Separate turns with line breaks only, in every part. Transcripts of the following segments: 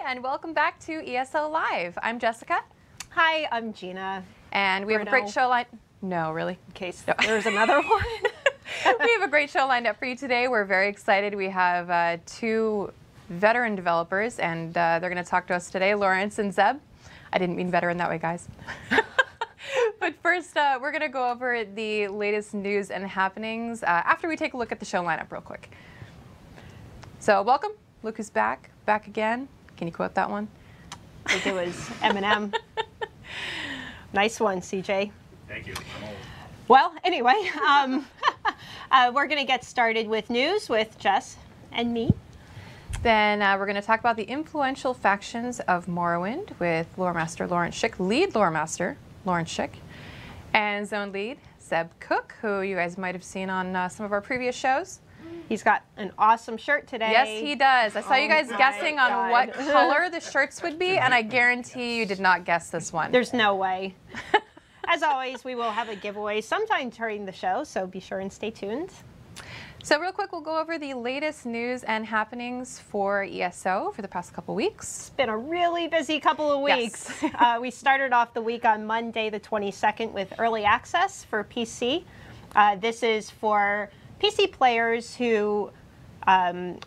and welcome back to ESO Live. I'm Jessica.
Hi, I'm Gina.
And we have a great show lined up. No, really?
In case there's another one.
We have a great show lined up for you today. We're very excited. We have two veteran developers, and they're going to talk to us today, Lawrence and Zeb. I didn't mean veteran that way, guys. But first, we're going to go over the latest news and happenings after we take a look at the show lineup real quick. So welcome. Luke is back again. Can you quote that one?
I think it was Eminem. Nice one, CJ.
Thank you.
Well, anyway, we're going to get started with news with Jess and me.
Then we're going to talk about the influential factions of Morrowind with Lore Master Lawrence Schick, lead Lore Master Lawrence Schick, and Zone Lead Zeb Cook, who you guys might have seen on some of our previous shows.
He's got an awesome shirt today.
Yes, he does. I saw you guys guessing on what color the shirts would be, and I guarantee you did not guess this one.
There's no way. As always, we will have a giveaway sometime during the show, so be sure and stay tuned.
So real quick, we'll go over the latest news and happenings for ESO for the past couple weeks.
It's been a really busy couple of weeks. Yes. We started off the week on Monday the 22nd with early access for PC. This is for PC players who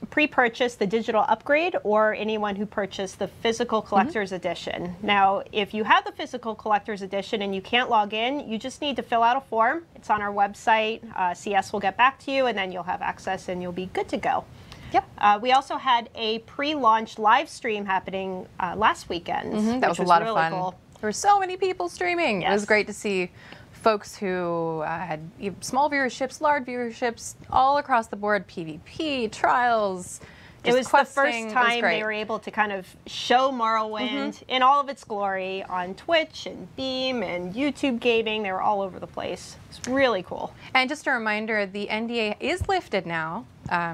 pre-purchased the digital upgrade or anyone who purchased the physical collector's edition. Now, if you have the physical collector's edition and you can't log in, you just need to fill out a form. It's on our website. CS will get back to you, and then you'll have access and you'll be good to go. Yep. We also had a pre-launch live stream happening last weekend.
That was a lot of fun.
Cool.
There were so many people streaming.
Yes.
It was great to see folks who had small viewerships, large viewerships, all across the board, PvP, trials.
It was the first time they were able to kind of show Morrowind in all of its glory on Twitch and Beam and YouTube gaming. They were all over the place. It's really cool.
And just a reminder, the NDA is lifted now.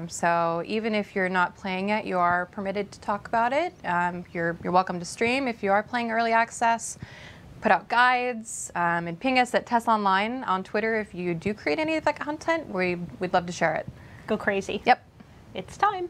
So even if you're not playing it, you are permitted to talk about it. You're welcome to stream if you are playing early access. Put out guides and ping us at Tess Online on Twitter if you do create any of that content. We'd love to share it.
Go crazy.
Yep.
It's time.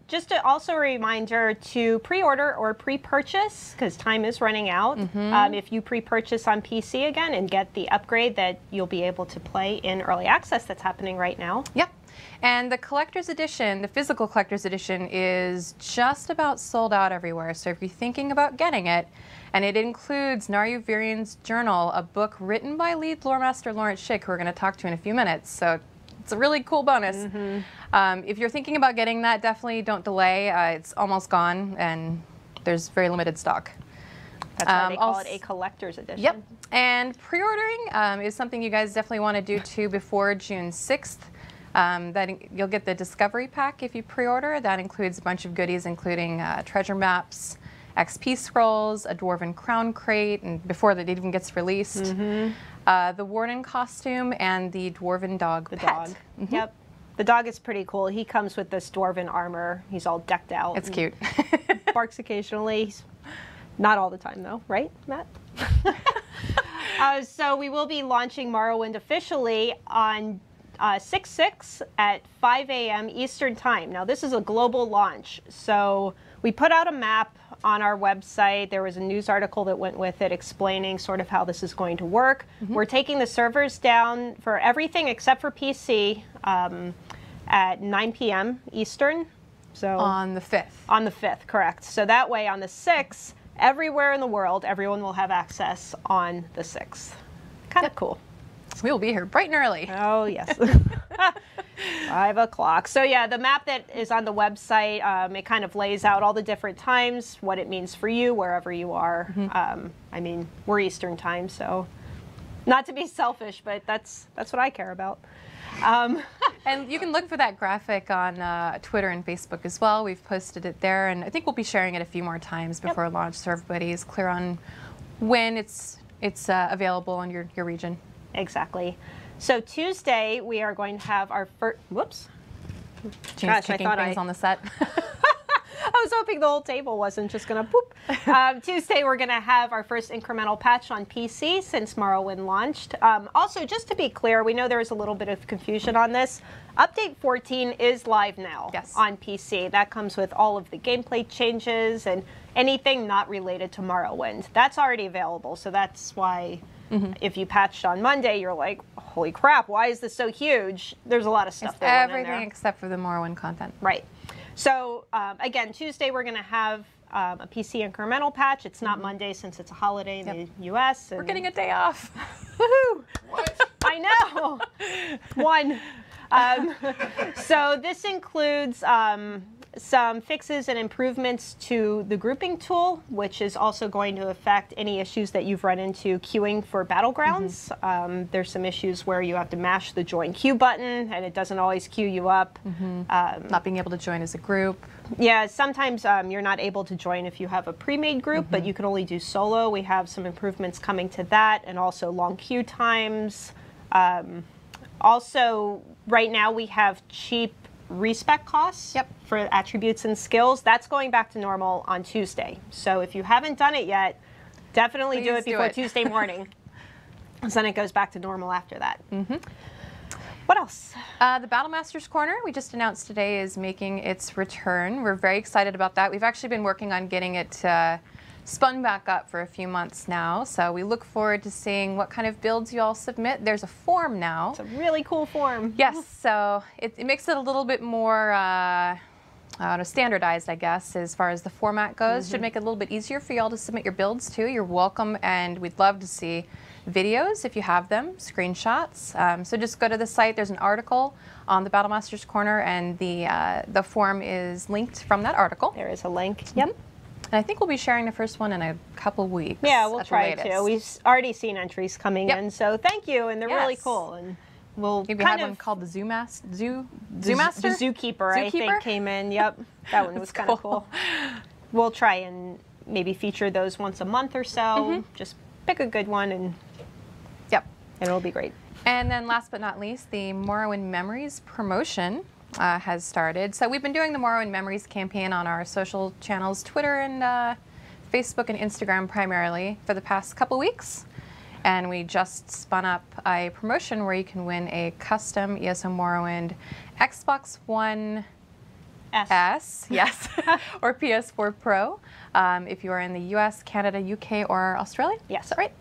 Just also a reminder to pre-order or pre-purchase, because time is running out. If you pre-purchase on PC again and get the upgrade, that you'll be able to play in early access that's happening right now.
Yep. And the collector's edition, the physical collector's edition, is just about sold out everywhere. So if you're thinking about getting it, and it includes Naryu Virian's journal, a book written by lead lore master Lawrence Schick, who we're going to talk to in a few minutes. So it's a really cool bonus. If you're thinking about getting that, definitely don't delay. It's almost gone, and there's very limited stock.
That's why they call it a collector's edition.
Yep. And pre-ordering is something you guys definitely want to do too before June 6th. You'll get the Discovery Pack if you pre-order. That includes a bunch of goodies, including treasure maps, XP scrolls, a Dwarven crown crate, and before that even gets released, the Warden costume, and the Dwarven dog pet.
Dog. Yep. The dog is pretty cool. He comes with this Dwarven armor. He's all decked out.
It's cute.
Barks occasionally. Not all the time, though. Right, Matt? So we will be launching Morrowind officially on 6/6 at 5 a.m. Eastern Time. Now, this is a global launch. So we put out a map on our website. There was a news article that went with it explaining sort of how this is going to work. We're taking the servers down for everything except for PC at 9 p.m. Eastern. So
on the 5th.
On the 5th, correct. So that way on the 6th, everywhere in the world, everyone will have access on the 6th. Kind of cool.
We will be here bright and early.
Oh, yes. 5 o'clock. So yeah, the map that is on the website, it kind of lays out all the different times, what it means for you, wherever you are. I mean, we're Eastern time, so not to be selfish, but that's what I care about.
And you can look for that graphic on Twitter and Facebook as well. We've posted it there, and I think we'll be sharing it a few more times before launch, so everybody is clear on when it's available in your region.
Exactly. So Tuesday, we are going to have our first, whoops.
Jean's kicking things on the set.
I was hoping the whole table wasn't just going to poop. Tuesday, we're going to have our first incremental patch on PC since Morrowind launched. Also, just to be clear, we know there was a little bit of confusion on this. Update 14 is live now on PC. That comes with all of the gameplay changes and anything not related to Morrowind. That's already available, so that's why if you patched on Monday, you're like, holy crap, why is this so huge? There's a lot of stuff there.
Everything except for the Morrowind content.
Right. So, again, Tuesday we're going to have a PC incremental patch. It's not Monday since it's a holiday in the U.S.
We're getting a day off.
Woohoo! What? I know! One. So this includes some fixes and improvements to the grouping tool, which is also going to affect any issues that you've run into queuing for Battlegrounds. There's some issues where you have to mash the join queue button and it doesn't always queue you up.
Not being able to join as a group.
Yeah, sometimes you're not able to join if you have a pre-made group, but you can only do solo. We have some improvements coming to that, and also long queue times. Also, right now we have cheap respec costs for attributes and skills. That's going back to normal on Tuesday. So if you haven't done it yet, definitely do it before Tuesday morning. So then it goes back to normal after that. What else?
The Battlemaster's Corner, we just announced today, is making its return. We're very excited about that. We've actually been working on getting it spun back up for a few months now. So we look forward to seeing what kind of builds you all submit. There's a form now.
It's a really cool form.
Yes, so it makes it a little bit more standardized, I guess, as far as the format goes. Should make it a little bit easier for you all to submit your builds too. You're welcome, and we'd love to see videos if you have them, screenshots. So just go to the site. There's an article on the Battlemaster's Corner, and the form is linked from that article.
There is a link. Yep.
And I think we'll be sharing the first one in a couple weeks.
Yeah, we'll try to. We've already seen entries coming in, so thank you, and they're really cool. And we'll
maybe have one called the Zoomaster. The
Zookeeper, I think, came in. Yep, that one was kind of cool. We'll try and maybe feature those once a month or so. Just pick a good one, and it'll be great.
And then last but not least, the Morrowind Memories promotion has started. So we've been doing the Morrowind Memories campaign on our social channels, Twitter and Facebook and Instagram primarily, for the past couple weeks. And we just spun up a promotion where you can win a custom ESO Morrowind Xbox One S, yes, or PS4 Pro, if you are in the US, Canada, UK, or Australia.
Yes.
Is that right?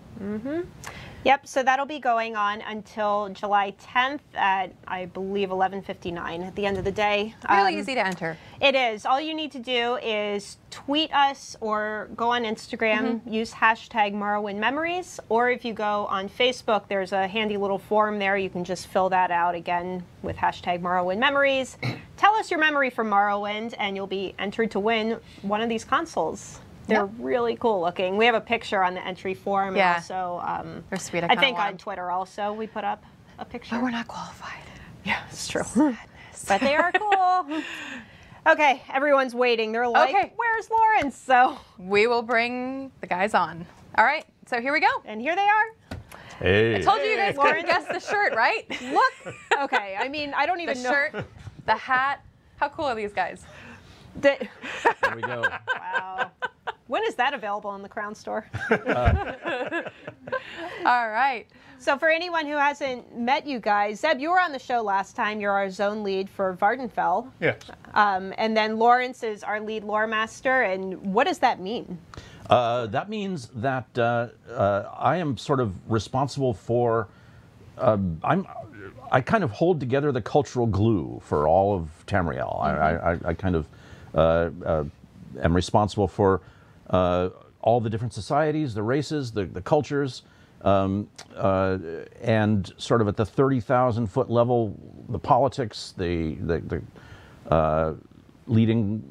Yep, so that'll be going on until July 10th at, I believe, 11:59 at the end of the day.
Really easy to enter.
It is. All you need to do is tweet us or go on Instagram, use hashtag Morrowind Memories, or if you go on Facebook, there's a handy little form there. You can just fill that out again with hashtag Morrowind Memories. Tell us your memory for Morrowind, and you'll be entered to win one of these consoles. They're really cool looking. We have a picture on the entry form.
Yeah.
Also,
they're sweet.
I think on Twitter also we put up a picture.
But we're not qualified.
Yeah, it's true. But they are cool. Okay, everyone's waiting. They're like, where's Lawrence? So
we will bring the guys on. All right, so here we go.
And here they are.
Hey.
I told you guys couldn't guess the shirt, right?
Look. Okay, I mean, I don't even know.
The shirt, the hat. How cool are these guys?
There we go.
Wow. When is that available in the Crown Store?
All right.
So for anyone who hasn't met you guys, Zeb, you were on the show last time. You're our zone lead for Vvardenfell.
Yes.
And then Lawrence is our lead lore master. And what does that mean?
That means that I am sort of responsible for, I kind of hold together the cultural glue for all of Tamriel. I kind of am responsible for all the different societies, the races, the cultures, and sort of at the 30,000-foot level, the politics, the leading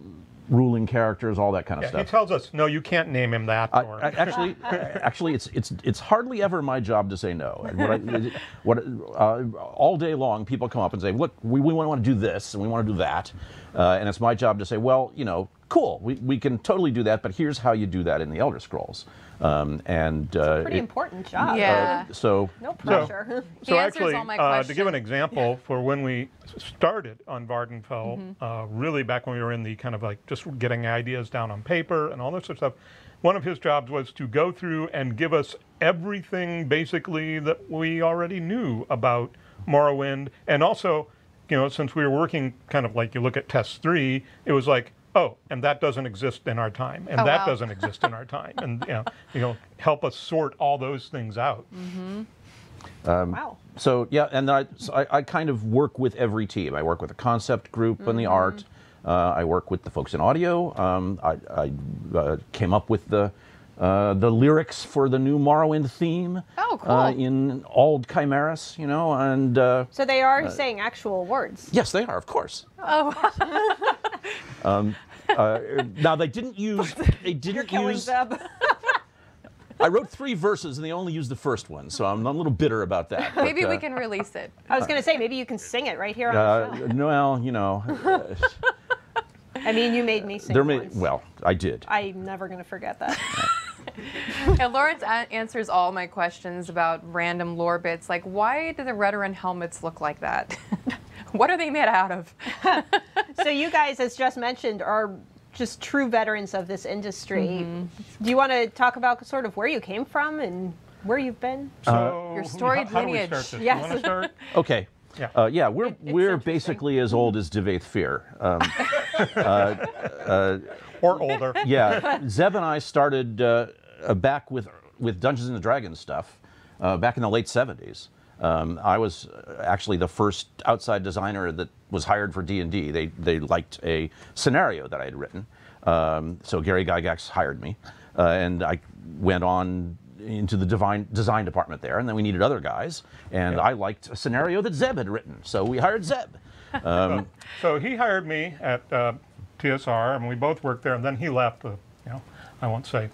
ruling characters, all that kind of stuff.
He tells us, no, you can't name him that.
Actually, it's hardly ever my job to say no. And all day long, people come up and say, look, we want to do this and we want to do that, and it's my job to say, well, you know, cool. We can totally do that, but here's how you do that in the Elder Scrolls.
Pretty important job.
Yeah.
So
No pressure.
So
answers
actually,
all my
to give an
questions.
example, for when we started on Vvardenfell, really back when we were in the kind of like just getting ideas down on paper and all this sort of stuff, one of his jobs was to go through and give us everything basically that we already knew about Morrowind. And also, you know, since we were working kind of like you look at Test 3, it was like, oh, and that doesn't exist in our time, and that
wow.
doesn't exist in our time, and you know, help us sort all those things out.
Wow.
So yeah, and I kind of work with every team. I work with the concept group and the art. I work with the folks in audio. I came up with the lyrics for the new Morrowind theme.
Oh, cool.
In Old Chimeras, you know, and
So they are saying actual words.
yes, they are, of course.
Oh,
Now they didn't use. They didn't
You're killing
use.
Zeb.
I wrote 3 verses and they only used the first one, so I'm a little bitter about that.
maybe
but,
we can release it.
I was going to say, maybe you can sing it right here on the show.
well, you know,
I mean, you made me sing
there
once.
well, I did.
I'm never going to forget that.
And Lawrence answers all my questions about random lore bits, like why do the Redoran helmets look like that? What are they made out of?
So you guys, as just mentioned, are just true veterans of this industry. Do you want to talk about sort of where you came from and where you've been?
So
Your storied
how do we
lineage.
start this?
Yes.
You want to start?
Okay.
Yeah.
Yeah, we're
interesting.
basically as old as Devaith Fear.
Or older.
Yeah, Zeb and I started back with Dungeons and Dragons stuff back in the late '70s. I was actually the first outside designer that was hired for D&D. They liked a scenario that I had written, so Gary Gygax hired me, and I went on into the design department there, and then we needed other guys, and I liked a scenario that Zeb had written, so we hired Zeb.
So he hired me at TSR, and we both worked there, and then he left. You know, I won't say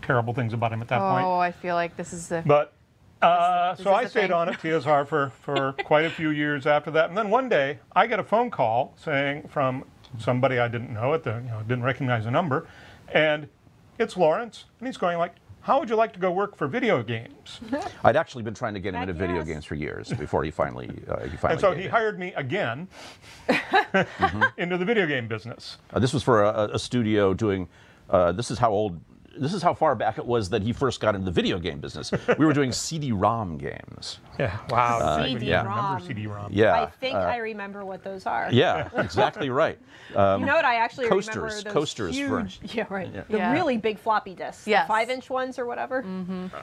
terrible things about him at that point.
Oh, I feel like this is the.
But
This
so
is
I
the
stayed
thing.
on at TSR for quite a few years after that, and then one day I get a phone call saying from somebody I didn't know didn't recognize the number, and it's Lawrence, and he's going like, "How would you like to go work for video games?"
I'd actually been trying to get him
Heck
into video
yes.
games for years before he finally
And so
gave
he
in.
hired me again into the video game business.
This was for a studio doing. This is how far back it was that he first got into the video game business. We were doing CD-ROM games.
Yeah, wow.
CD-ROM.
Remember CD-ROM?
Yeah.
I think I remember what those are.
Yeah, exactly right.
You know what? I actually
coasters-
remember those
coasters for-
huge, yeah, right. The
Yeah.
really big floppy disks,
Yes.
the 5-inch ones or whatever.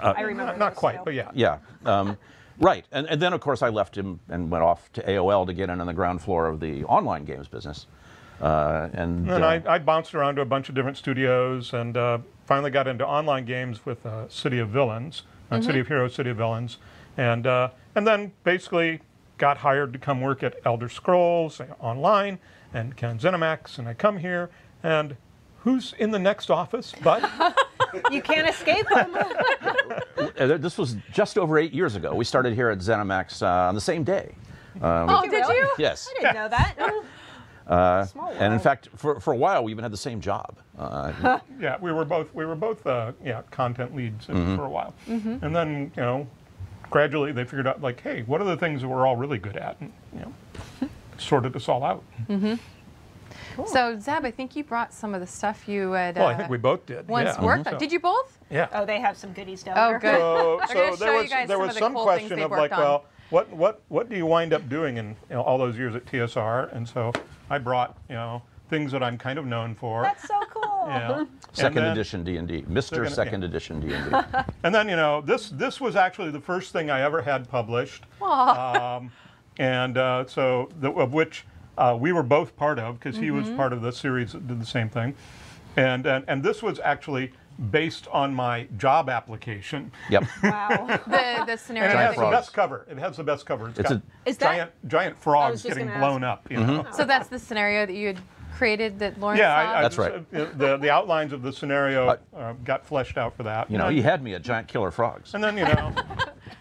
I remember
Not
those
quite,
too.
but yeah.
Yeah. Right. And then, of course, I left him and went off to AOL to get in on the ground floor of the online games business. And
I bounced around to a bunch of different studios and finally got into online games with City of Villains, City of Heroes, City of Villains, and then basically got hired to come work at Elder Scrolls Online and Ken ZeniMax, and I come here, and who's in the next office but
You can't escape them.
this was just over 8 years ago. We started here at ZeniMax on the same day.
Oh, did
really?
you?
Yes.
I didn't know that. Small world.
And in fact, for a while, we even had the same job.
yeah, we were both content leads for a while, and then gradually they figured out like, hey, what are the things that we're all really good at, and sorted us all out.
So Zeb, I think you brought some of the stuff you had.
Well, I think we both did.
once
yeah.
worked on.
So-
Did you both?
Yeah.
Oh, they have some goodies down
Oh,
there.
good.
So,
They're gonna show you guys
there
some
was
of the
some
cool things
question
they've
of like,
worked on.
well, what do you wind up doing in all those years at TSR? And so I brought things that I'm kind of known for.
That's so cool.
Yeah.
Second
then-
edition D&D, Mr. Second Edition D&D.
And then this was actually the first thing I ever had published, and of which we were both part of because he was part of the series that did the same thing, and this was actually based on my job application.
Yep.
Wow.
The scenario.
And it
Giant
has the
frogs.
best cover. It has the best cover.
It's
got
a-
Is that-
giant frogs
just
getting
gonna
blown
ask.
up. You know?
So that's the scenario that you had created that Lawrence
Yeah,
saw?
That's right.
The outlines of the scenario got fleshed out for that.
You know, he had me at giant killer frogs.
And then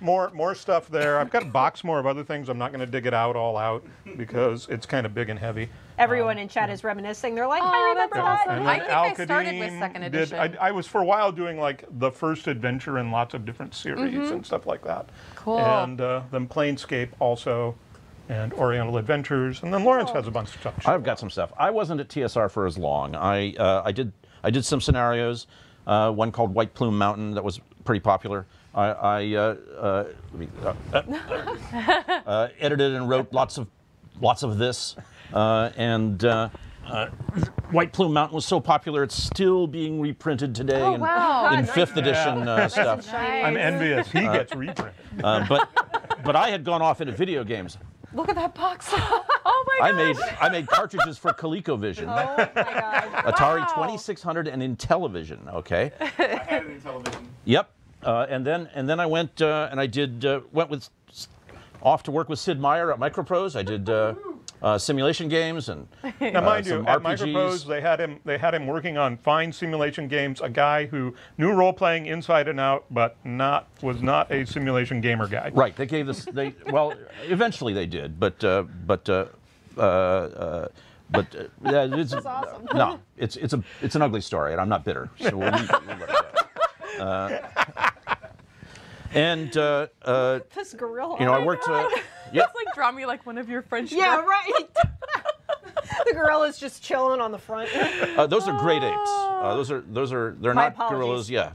more stuff there. I've got a box more of other things. I'm not going to dig it all out because it's kind of big and heavy.
Everyone in chat is reminiscing. They're like, I
Oh,
remember
that's
that.
awesome. I think I started with second edition.
I was for a while doing like the first adventure in lots of different series and stuff like that.
Cool.
And then Planescape also, and Oriental Adventures, and then Lawrence has a bunch of stuff.
I've got some stuff. I wasn't at TSR for as long. I did some scenarios. One called White Plume Mountain that was pretty popular. I edited and wrote lots of this, and White Plume Mountain was so popular it's still being reprinted today
Oh, wow.
in 5th edition stuff.
I'm envious. He gets reprinted.
But I had gone off into video games.
Look at that box. Oh my god.
I made cartridges for ColecoVision,
Oh my God.
Atari
Wow.
2600, and Intellivision. Okay.
I had it in television.
Yep. And then I went and I did went off to work with Sid Meier at Microprose. I did simulation games and
Now, mind you,
some
at
RPGs.
Microprose, they had him working on fine simulation games. A guy who knew role playing inside and out, but was not a simulation gamer guy.
Right. They gave this. Well, eventually they did, but it's
awesome.
no. It's an ugly story, and I'm not bitter. So we'll let it go. And
This gorilla.
I worked.
It's like draw me like one of your French
Yeah,
girls.
right. The gorilla's just chilling on the front.
Those are great apes. They're
My
not gorillas.
apologies.
Yeah,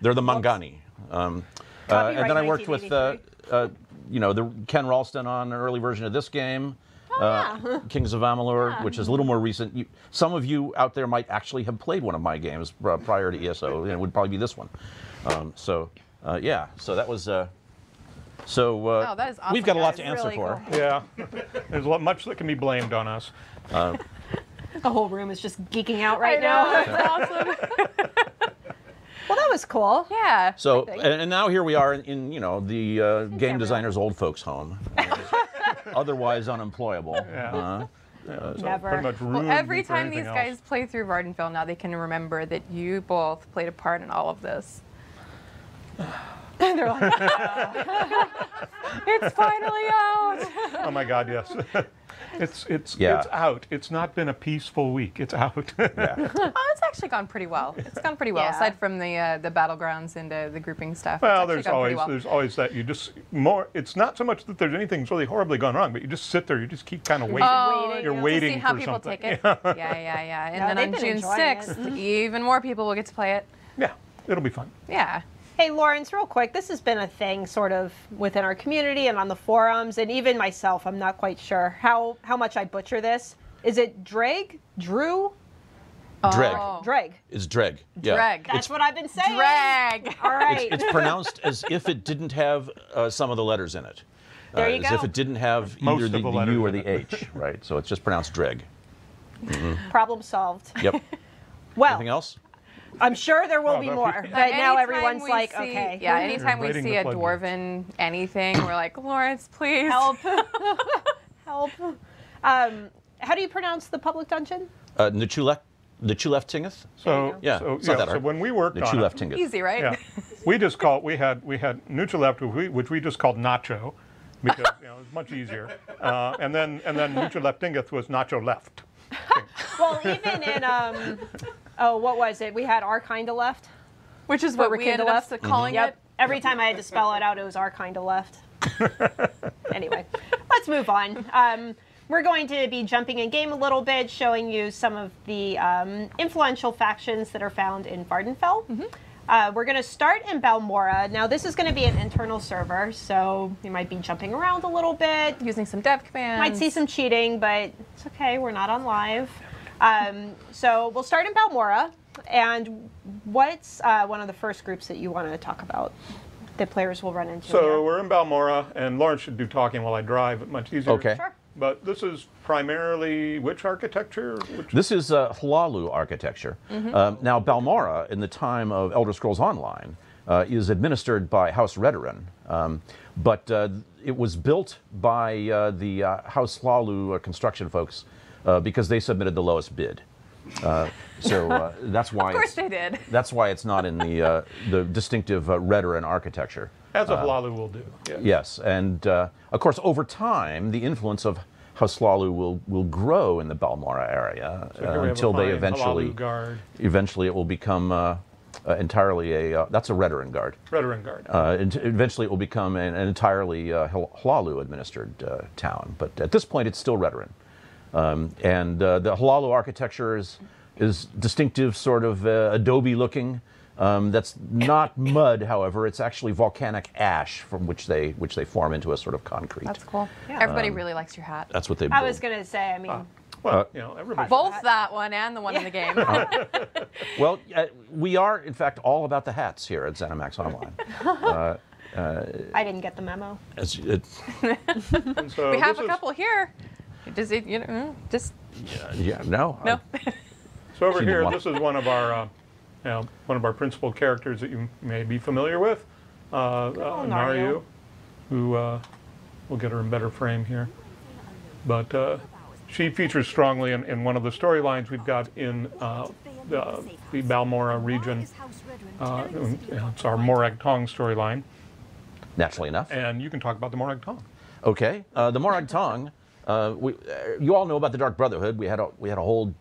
they're the Mangani. And then I worked with the Ken Ralston on an early version of this game. Kings of Amalur, which is a little more recent. Some of you out there might actually have played one of my games prior to ESO, and it would probably be this one. So that was.
Wow, that is awesome,
we've got a lot to
guys.
answer
Really
for.
cool.
Yeah, there's much that can be blamed on us.
The whole room is just geeking out right now.
That's awesome.
Well, that was cool.
Yeah.
So and now here we are in the game designer's old folks' home, otherwise unemployable.
Yeah.
Never.
Pretty much
Well,
ruined
every
me for
time
anything
these
else.
guys play through Vvardenfell, now they can remember that you both played a part in all of this. They're like, it's finally out.
Oh my God, yes. It's
Yeah.
out. It's not been a peaceful week. It's out.
Oh, it's actually gone pretty well. It's gone pretty well,
Yeah.
aside from the battlegrounds and the grouping stuff.
Well,
It's actually gone pretty
there's always that it's not so much that there's anything really horribly gone wrong, but you just sit there, you just keep kind of waiting.
Oh,
You're
to
waiting
see how
for
people
something.
take it. Yeah. And
No,
then
they've
on
been
June
enjoying
6th, even more people will get to play it.
Yeah, it'll be fun.
Yeah.
Hey, Lawrence, real quick, this has been a thing sort of within our community and on the forums, and even myself, I'm not quite sure how much I butcher this. Is it Dreg? Drew?
Dreg.
Oh.
Dreg.
It's Dreg. Yeah.
Dreg.
That's what I've been saying.
Drag.
All right.
It's pronounced as if it didn't have some of the letters in it.
There you
as
go.
if it didn't have
Most
either
of
the
the letters
U or
in
the H, right? So it's just pronounced Dreg.
Problem solved.
Yep.
Well,
Anything else?
I'm sure there will
Oh,
be
no,
more,
yeah.
but now
Anytime
everyone's
we
like,
see-
okay.
Yeah, anytime we
Invading
see
the
a
floodgates.
dwarven anything, we're like, Lawrence, please.
Help. Help. How do you pronounce the public dungeon?
Nuchulef Tingeth?
So
Yeah,
so,
it's not that
so
hard.
when we worked on
Nuchulef
it,
Tingeth.
Easy, right?
yeah, we had Nuchuleft, which we just called Nacho, because it's much easier. And then Nuchuleft Dingeth was Nacho Left.
Well, even in, what was it? We had our kinda left.
Which is what we
Rekindle
ended up
left.
calling
Yep.
it.
Every time I had to spell it out, it was our kinda left. Anyway, let's move on. We're going to be jumping in game a little bit, showing you some of the influential factions that are found in Vvardenfell. We're going to start in Balmora. Now, this is going to be an internal server, so we might be jumping around a little bit.
Using some dev commands.
Might see some cheating, but it's okay. We're not on live. So we'll start in Balmora. And what's one of the first groups that you want to talk about that players will run into?
So
here?
we're in Balmora, and Lawrence should do talking while I drive. It's much easier.
Okay.
Sure.
But this is primarily which architecture?
This is Hlalu architecture. Now, Balmora, in the time of Elder Scrolls Online, is administered by House Redoran, but it was built by the House Hlalu construction folks because they submitted the lowest bid. That's why.
Of course they did.
That's why it's not in the distinctive Redoran architecture.
As a Hlalu will do. Yes.
Yes, and of course, over time, the influence of Hlalu will grow in the Balmora area
So here we have
until
a
they
fine Hlalu guard.
eventually it will become entirely that's a Redoran guard.
Redoran guard.
Eventually, it will become an entirely Hlalu-administered town. But at this point, it's still Redoran. And the Hlalu architecture is distinctive, sort of adobe-looking. That's not mud, however. It's actually volcanic ash from which they form into a sort of concrete.
That's cool. Everybody really likes your hat.
That's what they.
I was going to say, I mean,
Well, you know, everybody.
Both that one and the one in the game.
Well, we are, in fact, all about the hats here at ZeniMax Online.
I didn't get the memo.
And so
We have
this
a
is-
couple here. Does it, just
no.
no?
So over
She didn't
here,
want-
this is one of our principal characters that you may be familiar with, Naryu, who we'll get her in better frame here. But she features strongly in one of the storylines we've got in the Balmora region. It's our Morag Tong storyline,
Naturally enough.
and you can talk about the Morag Tong.
Okay. The Morag Tong. You all know about the Dark Brotherhood. We had a whole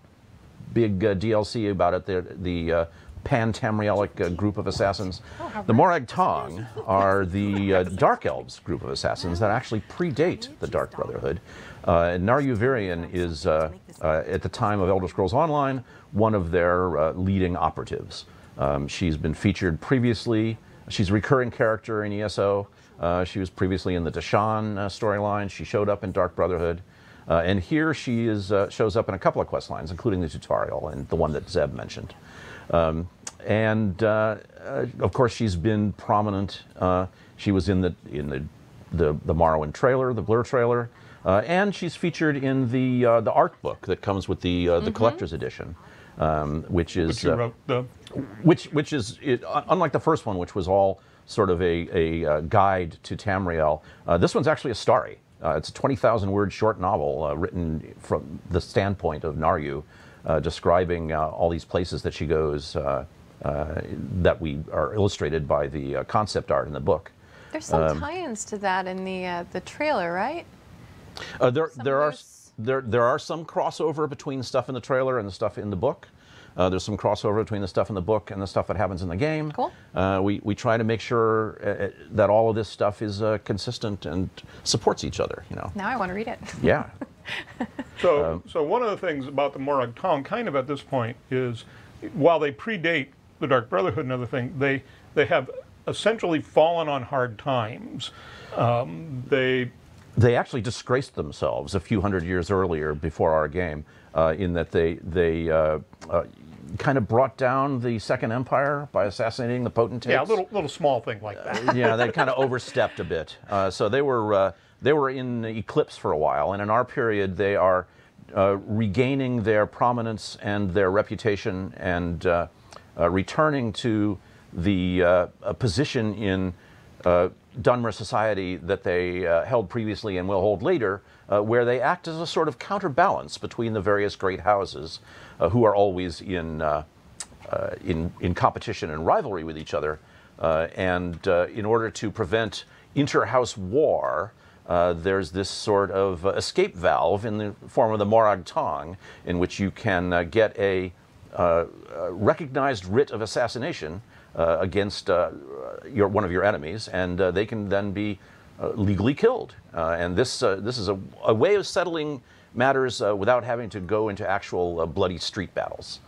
big DLC about it. The Pan-Tamrielic group of assassins. The Morag Tong are the Dark Elves group of assassins that actually predate the Dark Brotherhood. And Naryu Virian is, at the time of Elder Scrolls Online, one of their leading operatives. She's been featured previously. She's a recurring character in ESO. She was previously in the Deshawn storyline. She showed up in Dark Brotherhood. And here she shows up in a couple of quest lines, including the tutorial and the one that Zeb mentioned. Of course, she's been prominent. She was in the Morrowind trailer, the Blur trailer, and she's featured in the art book that comes with the collector's edition, which is
But you wrote the
which is unlike the first one, which was all sort of a guide to Tamriel. This one's actually a story. It's a 20,000-word short novel written from the standpoint of Naryu, describing all these places that she goes that we are illustrated by the concept art in the book.
There's some tie-ins to that in the trailer, right?
There are some crossover between stuff in the trailer and the stuff in the book. There's some crossover between the stuff in the book and the stuff that happens in the game.
Cool.
We try to make sure that all of this stuff is consistent and supports each other. You know.
Now I want to read it.
Yeah.
So one of the things about the Morag Tong, kind of at this point, is while they predate the Dark Brotherhood and everything, they have essentially fallen on hard times.
They actually disgraced themselves a few hundred years earlier, before our game, in that they kind of brought down the Second Empire by assassinating the potentates.
Yeah, a little small thing like that.
Yeah, they kind of overstepped a bit. So they were in eclipse for a while, and in our period, they are regaining their prominence and their reputation and returning to the position in Dunmer society that they held previously and will hold later, where they act as a sort of counterbalance between the various great houses, who are always in competition and rivalry with each other, and in order to prevent inter-house war, there's this sort of escape valve in the form of the Morag Tong, in which you can get a recognized writ of assassination against one of your enemies, and they can then be legally killed. And this is a way of settling matters without having to go into actual bloody street battles.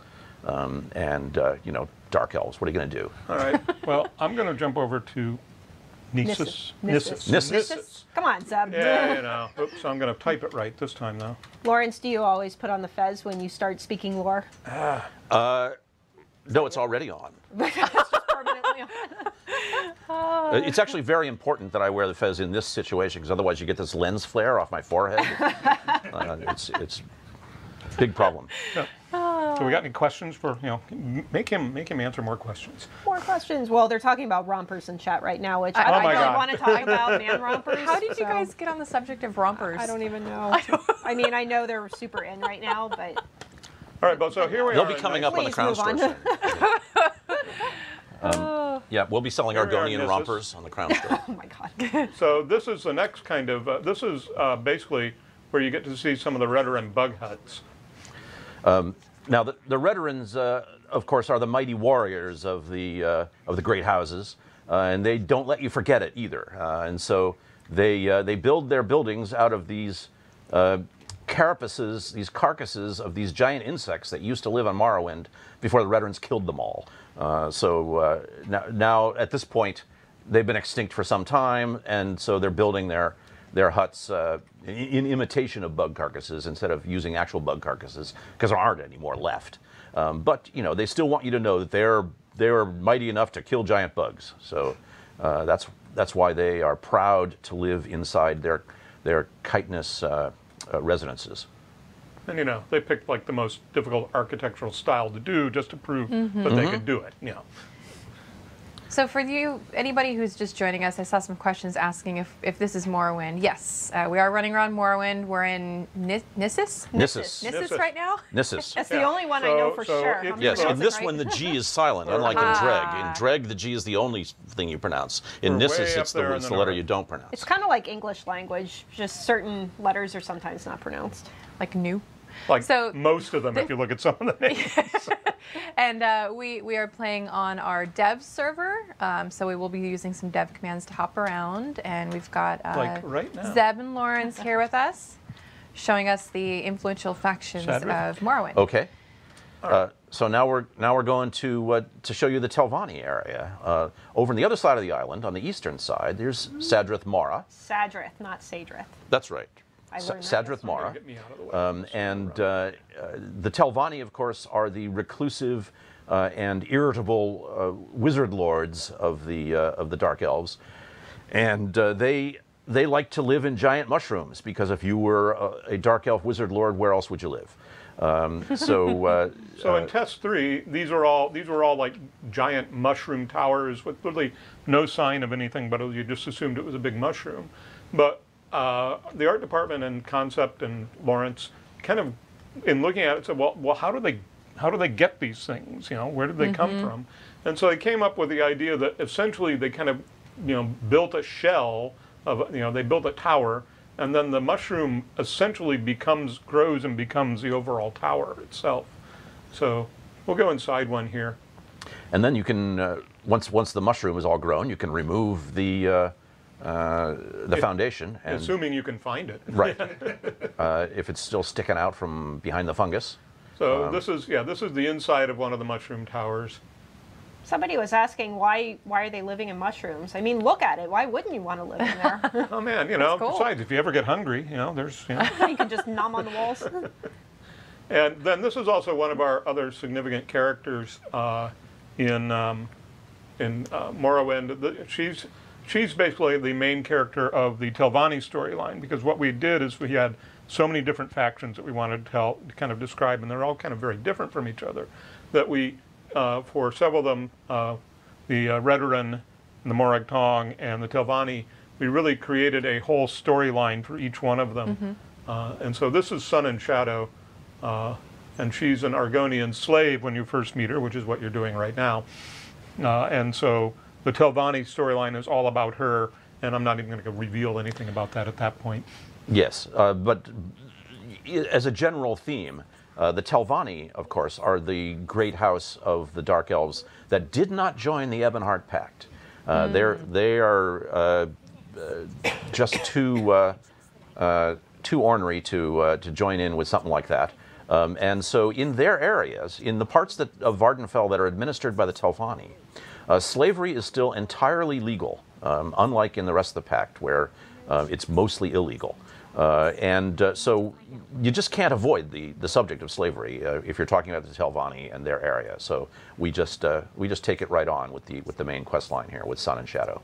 You know, Dark Elves, what are you going to do?
All right. Well, I'm going to jump over to Nissus.
Nissus.
Come on, Zeb.
Yeah, you know. Oops, I'm going to type it right this time, though.
Lawrence, do you always put on the fez when you start speaking lore?
No, it's already on.
Permanently on.
It's actually very important that I wear the fez in this situation, because otherwise you get this lens flare off my forehead. It's a big problem.
So we got any questions for, you know, make him answer more questions.
More questions. Well, they're talking about rompers in chat right now, which
Oh
I
my
don't
God.
want to talk about man rompers.
How did you
so
guys get on the subject of rompers?
I don't even know. I mean, I know they're super in right now, but
All right, but so here we
They'll
are.
be coming up on the
please
Crown
move
Store
on.
soon. Yeah, we'll be selling
Here we are,
Argonian
Nissus.
rompers on the Crown Store.
Oh my God.
So this is the next kind of, this is basically where you get to see some of the Redoran bug huts.
Now, the Redorans, of course, are the mighty warriors of the great houses, and they don't let you forget it either. And so they build their buildings out of these carapaces, these carcasses of these giant insects that used to live on Morrowind before the Redorans killed them all. Now, at this point, they've been extinct for some time, and so they're building their huts in imitation of bug carcasses instead of using actual bug carcasses, because there aren't any more left. But you know, they still want you to know that they're mighty enough to kill giant bugs. So that's why they are proud to live inside their chitinous residences.
And you know, they picked like the most difficult architectural style to do just to prove that they could do it. You know.
So for you, anybody who's just joining us, I saw some questions asking if this is Morrowind. Yes, we are running around Morrowind. We're in Nissus?
Nissus
Right now?
Nissus.
That's the only one I know for sure.
Yes, in this
right?
one the G is silent, unlike in Dreg. In Dreg, the G is the only thing you pronounce. In
We're
Nissus,
way up
it's
there in
the
the
letter
north.
you don't pronounce.
It's kind of like English language, just certain letters are sometimes not pronounced.
Like new?
Like
So-
most of them, if you look at some of the names.
And we are playing on our dev server, so we will be using some dev commands to hop around. And we've got
Like right now.
Zeb and Lawrence here with us, showing us the influential factions
Cedric.
of Morrowind.
Okay. So now we're going to show you the Telvanni area. Over on the other side of the island, on the eastern side, there's Sadrith Mora.
Sadrith, not Sadrith.
That's right.
I learned that
Sadrith
yesterday.
Mora.
Get me out of the way.
And the Telvanni, of course, are the reclusive and irritable wizard lords of the Dark Elves, and they like to live in giant mushrooms, because if you were a Dark Elf wizard lord, where else would you live?
So in test 3, these were all like giant mushroom towers with literally no sign of anything, but you just assumed it was a big mushroom. But the art department and concept and Lawrence kind of, in looking at it, said, well, how do they get these things? You know, where did they come from? And so they came up with the idea that essentially they kind of, you know, built a shell of, you know, they built a tower, and then the mushroom essentially grows and becomes the overall tower itself. So we'll go inside one here.
And then you can once the mushroom is all grown, you can remove the foundation, and
Assuming you can find it.
right, if it's still sticking out from behind the fungus.
So this is the inside of one of the mushroom towers.
Somebody was asking why are they living in mushrooms? I mean, look at it. Why wouldn't you want to live in there?
Oh man, you know.
cool.
Besides, if you ever get hungry, you know, there's. You know.
You can just nom on the walls.
And then this is also one of our other significant characters in Morrowind. She's basically the main character of the Telvanni storyline, because what we did is we had so many different factions that we wanted to kind of describe, and they're all kind of very different from each other, that we, for several of them, the Redoran, the Morag Tong, and the Telvanni, we really created a whole storyline for each one of them. And so this is Sun and Shadow, and she's an Argonian slave when you first meet her, which is what you're doing right now. And so the Telvanni storyline is all about her, and I'm not even going to reveal anything about that at that point.
Yes, but as a general theme, the Telvanni, of course, are the great house of the Dark Elves that did not join the Ebonheart Pact. They are just too ornery to join in with something like that. And so in their areas, in the parts of Vvardenfell that are administered by the Telvanni, slavery is still entirely legal, unlike in the rest of the Pact, where it's mostly illegal. So you just can't avoid the subject of slavery if you're talking about the Telvanni and their area. So we just take it right on with the main quest line here with Sun and Shadow.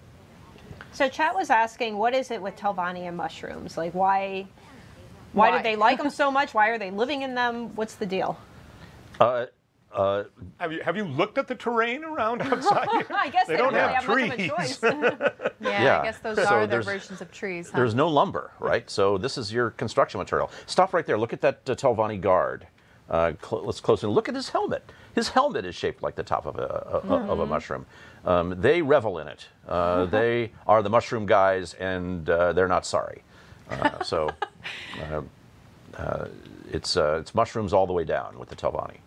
So chat was asking, what is it with Telvanni and mushrooms? Like, why do they like them so much? Why are they living in them? What's the deal?
Have you looked at the terrain around outside?
I guess they don't really have much of a
trees.
choice.
Yeah, I guess those
So
are their
there's-
versions of trees. Huh?
There's no lumber, right? So this is your construction material. Stop right there. Look at that Telvanni guard let's closely look at his helmet. His helmet is shaped like the top of a mushroom. They revel in it. They are the mushroom guys, and they're not sorry. So it's mushrooms all the way down with the Telvanni.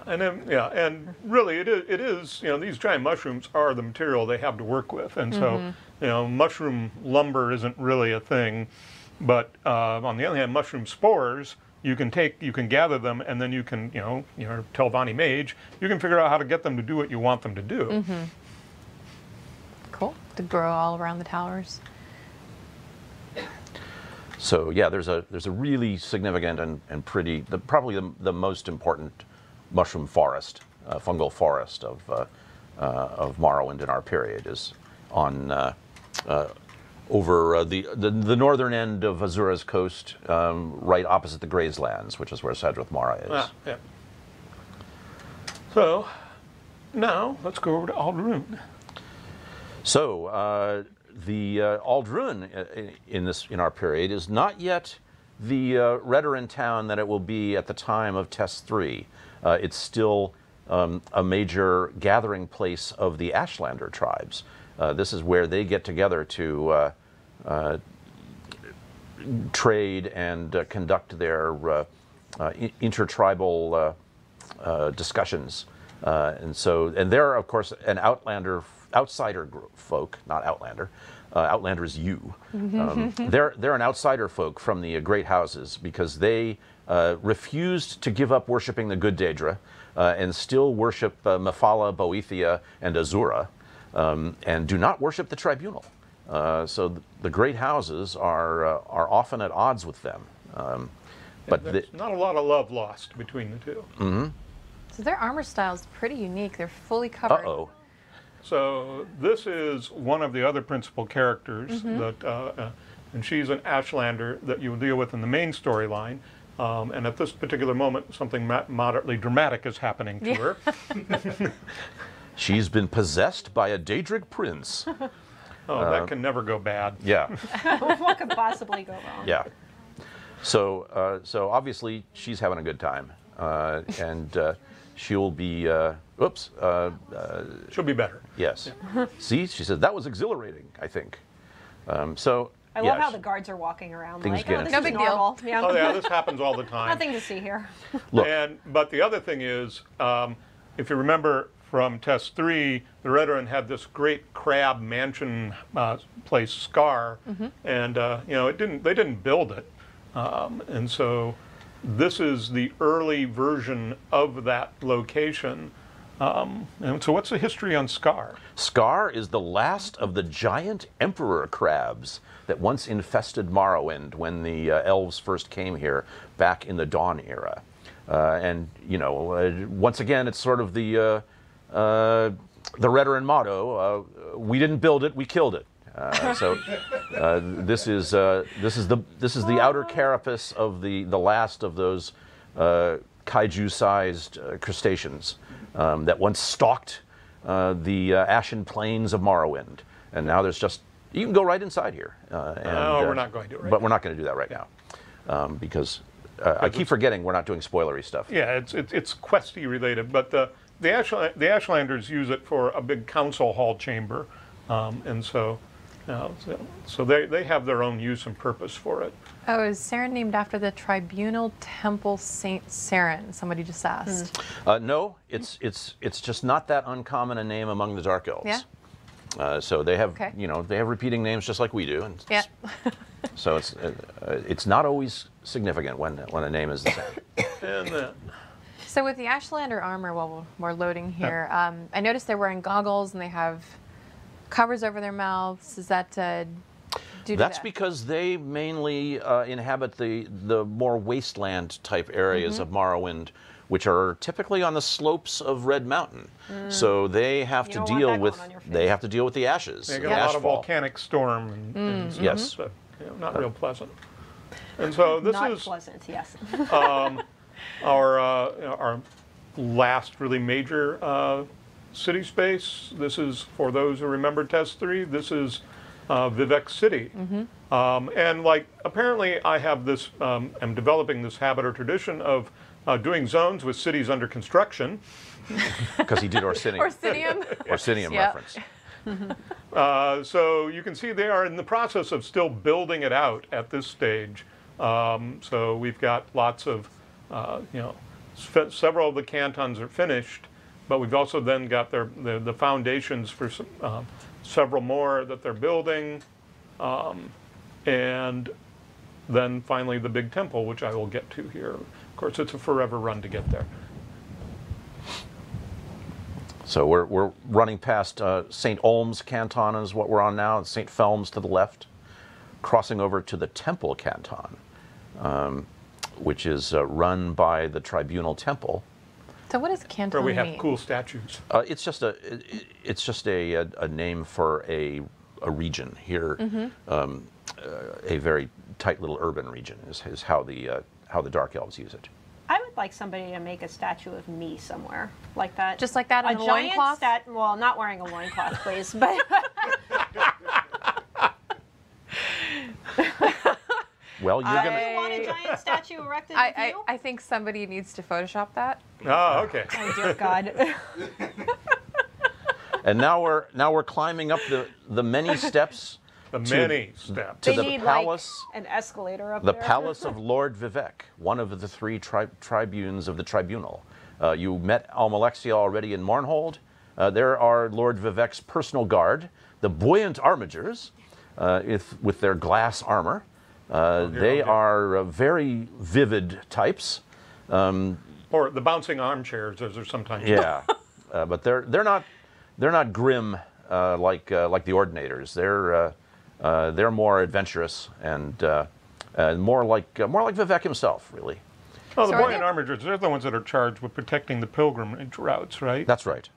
And really it is, these giant mushrooms are the material they have to work with, and so mushroom lumber isn't really a thing, but on the other hand, mushroom spores you can gather them, and then you can, your Telvanni mage, you can figure out how to get them to do what you want them to do.
Cool. To grow all around the towers.
So yeah, there's a really significant and pretty, probably the most important mushroom forest, fungal forest of Morrowind in our period is on over the northern end of Azura's coast, right opposite the Grazelands, which is where Sadrith Mara is.
Yeah. So now let's go over to Aldrune.
So the Aldrune in our period is not yet the Redoran town that it will be at the time of Test 3. It's still a major gathering place of the Ashlander tribes. This is where they get together to trade and conduct their intertribal discussions. And they're, of course, an outsider folk, not Outlander. Outlander is you. They're an outsider folk from the Great Houses because they refused to give up worshiping the good Daedra and still worship Mephala, Boethia, and Azura, and do not worship the Tribunal. So the Great Houses are often at odds with them. But
there's not a lot of love lost between the two.
So their armor style is pretty unique. They're fully covered.
Uh-oh.
So this is one of the other principal characters that, and she's an Ashlander that you'll deal with in the main storyline. And at this particular moment, something moderately dramatic is happening to her.
She's been possessed by a Daedric prince.
Oh, that can never go bad.
Yeah.
What could possibly go wrong?
Yeah. So obviously she's having a good time, and she'll be.
She'll be better.
Yes. See, she said that was exhilarating. I think.
I love how the guards are walking around like, oh, this
no
is
big
normal.
deal.
Yeah.
Oh yeah, this happens all the time.
Nothing to see here.
Look.
But the other thing is, if you remember from Test 3, the Redoran had this great crab mansion place, Scar, and they didn't build it, and so this is the early version of that location. And so what's the history on Scar?
Scar is the last of the giant emperor crabs that once infested Morrowind when the elves first came here back in the Dawn era. And, once again, it's sort of the Redoran motto, we didn't build it, we killed it. This is the outer carapace of the last of those kaiju-sized crustaceans that once stalked the ashen plains of Morrowind, and now there's just you can go right inside here.
We're not going to.
But we're not going to do that right now because I keep forgetting we're not doing spoilery stuff.
Yeah, it's questy related, but the Ashlanders use it for a big council hall chamber, and so they have their own use and purpose for it.
Oh, is Saren named after the Tribunal Temple Saint Saren? Somebody just asked.
No, it's just not that uncommon a name among the Dark Elves.
Yeah.
So they have they have repeating names just like we do, and
Yeah.
so it's not always significant when a name is the same.
And
So with the Ashlander armor, while we're loading here, I noticed they're wearing goggles and they have covers over their mouths. Is that due to
That's
that?
because they mainly inhabit the more wasteland type areas of Morrowind, which are typically on the slopes of Red Mountain. So they have to deal with the ashes.
they
the
got a lot of
ashfall.
volcanic storm and stuff,
Yes.
but not real pleasant. And so this
Not
is
pleasant, yes.
our last really major city space. This is, for those who remember Test 3, this is Vivek City. And apparently I have this, I'm developing this habit or tradition of doing zones with cities under construction.
Because he did Orsinium.
Orsinium.
Orsinium
Yep.
reference.
So you can see they are in the process of still building it out at this stage. So we've got lots of, several of the cantons are finished, but we've also then got the foundations for several more that they're building, and then finally the big temple, which I will get to here. Of course, it's a forever run to get there.
So we're running past St. Olm's Canton is what we're on now, and St. Felms to the left, crossing over to the Temple Canton, which is run by the Tribunal Temple.
So what does canton
Where we have
mean?
cool statues.
It's just a name for a region here, a very tight little urban region is how the Dark Elves use it.
I would like somebody to make a statue of me somewhere like that.
Just like that in
a
a
giant
loincloth?
well, not wearing a loincloth, please, but
Well, you're gonna.
you want a giant statue erected of you?
I think somebody needs to Photoshop that.
Oh, okay.
Oh dear God.
And now we're climbing up the many steps.
The many steps.
To
They
the
need
palace.
like an escalator up
The
there.
palace of Lord Vivek, one of the three tribunes of the tribunal. You met Almalexia already in Mournhold. There are Lord Vivek's personal guard, the buoyant armigers, with their glass armor. They are very vivid types.
Or the bouncing armchairs, as they're sometimes called.
Yeah, but they're not grim like the Ordinators. They're more adventurous and more like Vivek himself, really.
Oh, the
So are
buoyant
they-
armigers, they're the ones that are charged with protecting the pilgrimage routes, right?
That's right.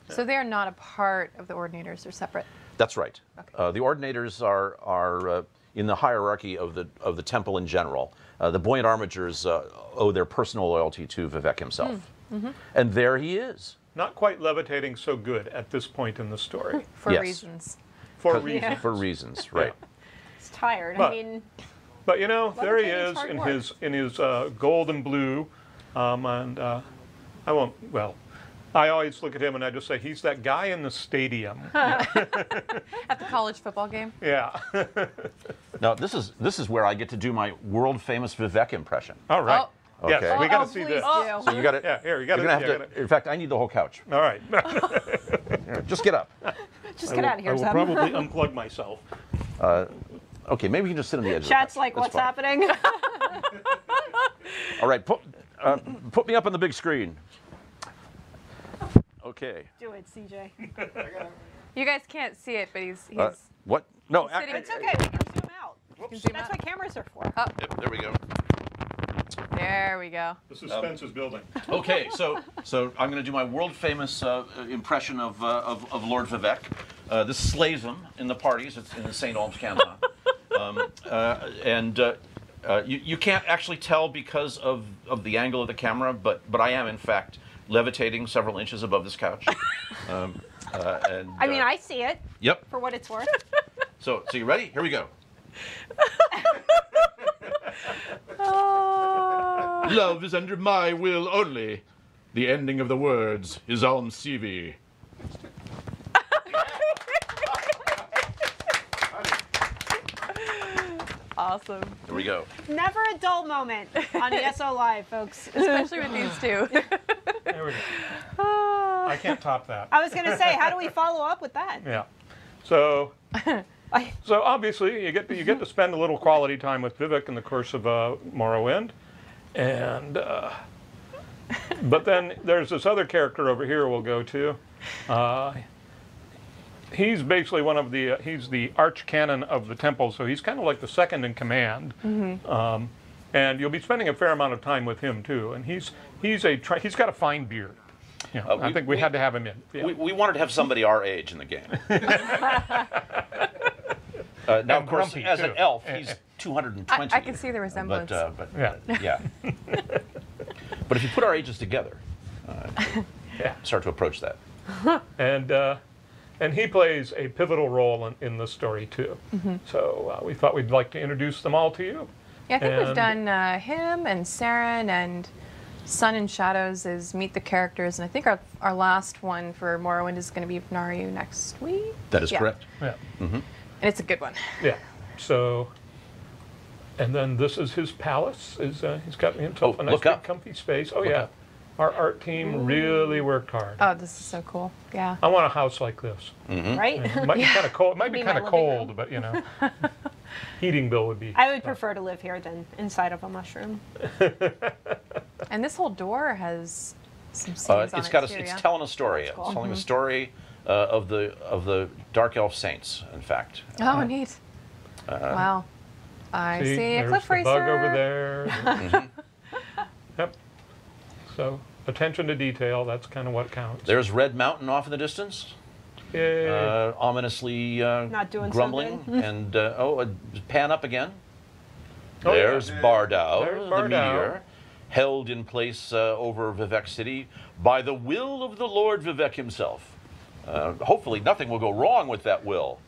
So they are not a part of the Ordinators. They're separate.
That's right.
Okay.
The Ordinators are in the hierarchy of the temple in general. The buoyant armigers owe their personal loyalty to Vivek himself, and there he is.
Not quite levitating so good at this point in the story.
For
Yes.
reasons.
For
For-
reasons.
For reasons, right?
It's tired.
But-
I mean,
But you know, there he
Levitating's
is
hard
in
work.
his gold and blue, and I won't. Well, I always look at him and I just say he's that guy in the stadium.
At the college football game.
Yeah.
Now this is where I get to do my world famous Vivek impression.
All right.
Oh.
Yes,
Okay.
we got to
Oh,
see
please
this.
do.
So you got to.
Yeah, here you
You're
got
gonna have
to.
to. In fact, I need the whole couch.
All right.
Here, just get up.
just get out of here,
I will
Zeb.
probably unplug myself.
Okay, maybe you can just sit on the edge.
Chat's
of the couch.
like,
That's
what's
fine.
happening?
All right, put me up on the big screen. Okay.
Do it, CJ.
You guys can't see it, but he's
What? No.
sitting-
It's okay. We can zoom out.
can zoom
That's
out.
what cameras are for.
Yep, there we go.
There we go.
The suspense is building.
Okay, so I'm going to do my world famous impression of Lord Vivek. This slays him in the parties. It's in the St. Olm's Canton, you can't actually tell because of the angle of the camera, but I am in fact levitating several inches above this couch.
I mean, I see it
Yep.
for what it's worth.
So you ready? Here we go. Love is under my will only. The ending of the words is on CV.
Awesome.
Here we go.
Never a dull moment on ESO Live, folks.
Especially with these two.
There we go. I can't top that.
I was going to say, how do we follow up with that?
Yeah. So
I-
so obviously you get to spend a little quality time with Vivek in the course of Morrowind, and but then there's this other character over here we'll go to. He's basically one of the he's the archcanon of the temple, so he's kind of like the second in command. And you'll be spending a fair amount of time with him too. And he's got a fine beard. Yeah, I think we had to have him in. Yeah.
We wanted to have somebody our age in the game. Now, of course,
grumpy,
as an
too.
elf, he's 220.
I can see the resemblance.
But
Yeah.
But if you put our ages together,
Yeah.
start to approach that.
And he plays a pivotal role in the story too. So we thought we'd like to introduce them all to you.
Yeah, I think we've
And-
done him and Saren and Sun and Shadows is meet the characters, and I think our last one for Morrowind is going to be Venariu next week.
That is
Yeah.
correct.
Yeah.
And it's a good one.
Yeah. So, and then this is his palace. He's got himself a nice
look
big
up.
comfy space. Oh yeah.
up.
Our art team really worked hard.
Oh, this is so cool. Yeah.
I want a house like this.
Right?
It might be kind of cold. It might be
Be my
kind of
living
cold,
room.
but you know, heating bill would be.
I would prefer to live here than inside of a mushroom.
And this whole door has some scenes on
It's
it
got
too,
it's
yeah?
telling a story.
That's cool.
It's telling a story of the Dark Elf Saints. In fact.
Oh, neat. Wow. I see a
there's
cliff
the
racer.
bug over there. Yep. So attention to detail. That's kind of what counts.
There's Red Mountain off in the distance.
Yay.
Ominously
Not doing so
grumbling,
good.
and pan up again.
Oh, yeah.
There's Bardau,
There's
the
Bardau.
meteor, held in place over Vivek City by the will of the Lord Vivek himself. Hopefully, nothing will go wrong with that will.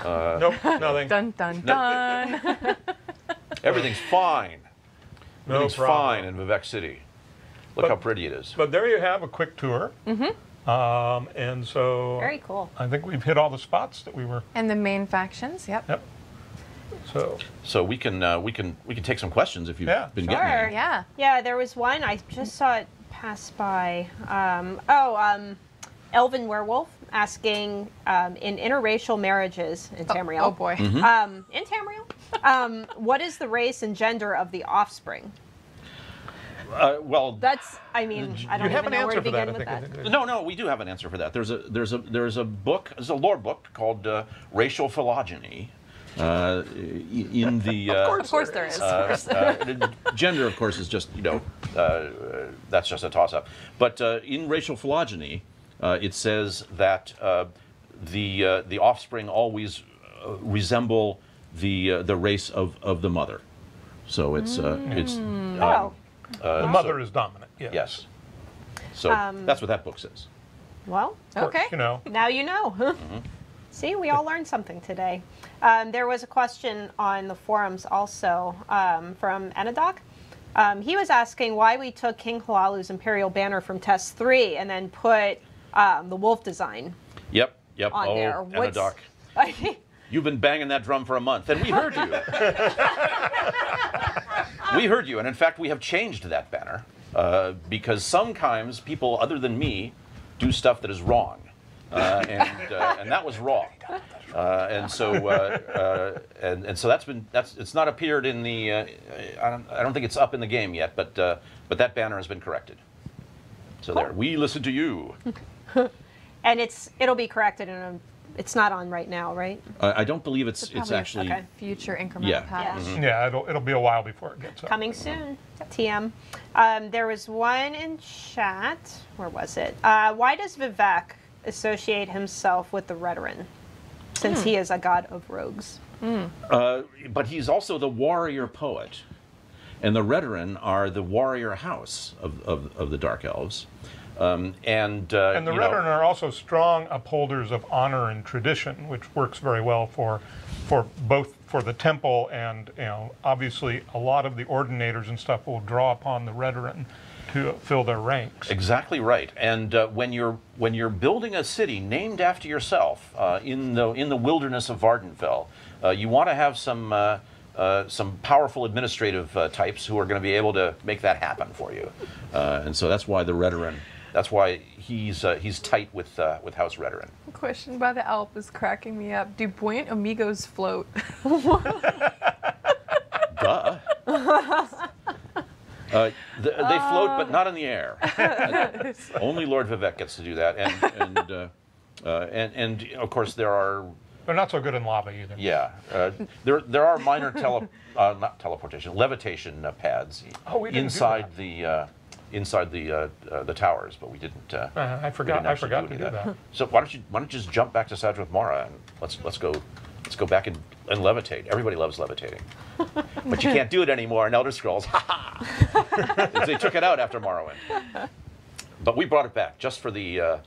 Nope, nothing.
Dun, dun, dun.
Everything's fine.
No
Everything's
problem.
fine in Vivek City. Look how pretty it is.
But there you have a quick tour. And so
Very cool.
I think we've hit all the spots that we were.
And the main factions, yep.
Yep.
So we can take some questions if you've
Yeah,
been
sure.
getting any.
Yeah.
Yeah, there was one. I just saw it pass by. Elven Werewolf asking in interracial marriages in Tamriel.
Oh boy.
In Tamriel, what is the race and gender of the offspring?
Well,
That's, I mean, I don't
You have
even
an
know where
answer
to
for that,
begin
I
with
think.
that.
no, we do have an answer for that. There's a book, there's a lore book called Racial Phylogeny. In the
Of course there is.
gender, of course, is just that's just a toss-up. But in racial phylogeny, it says that the offspring always resemble the race of the mother. So it's
Oh,
The mother is dominant. Yes.
yes. So that's what that book says.
well,
Of course,
Okay.
You know.
now you know. See, we all learned something today. There was a question on the forums also from Anadoc. He was asking why we took King Halalu's Imperial banner from Test 3 and then put the wolf design
Yep.
on
Oh,
there.
Anadoc. You've been banging that drum for a month, and we heard you. We heard you, and in fact, we have changed that banner because sometimes people other than me do stuff that is wrong, and that was wrong. And so it's not appeared in the. I don't think it's up in the game yet, but that banner has been corrected. So there, we listen to you.
And it'll be corrected in a. It's not on right now, right?
I don't believe it's
Probably
actually.
okay.
Future incremental
Yeah.
patch.
Yeah, it'll be a while before it gets up.
Coming soon. TM. There was one in chat. Where was it? Why does Vivek associate himself with the Redoran, since he is a god of rogues?
But he's also the warrior poet, and the Redoran are the warrior house of the Dark Elves. And the
Redoran are also strong upholders of honor and tradition, which works very well for both for the temple and obviously a lot of the ordinators and stuff will draw upon the Redoran to fill their ranks.
Exactly right. And when you're building a city named after yourself in the wilderness of Vvardenfell, you want to have some powerful administrative types who are going to be able to make that happen for you. And so that's why the Redoran. That's why he's tight with House Redoran.
The question by the Alp is cracking me up. Do buoyant amigos float?
Duh. They float, but not in the air. Only Lord Vivek gets to do that, and of course there are.
They're not so good in lava either.
Yeah, there are minor not teleportation, levitation pads
we didn't
inside the towers, but we didn't.
I forgot to do that.
So why don't you just jump back to Sadrith Mora and let's go back and levitate. Everybody loves levitating, but you can't do it anymore in Elder Scrolls. They took it out after Morrowind, but we brought it back just for the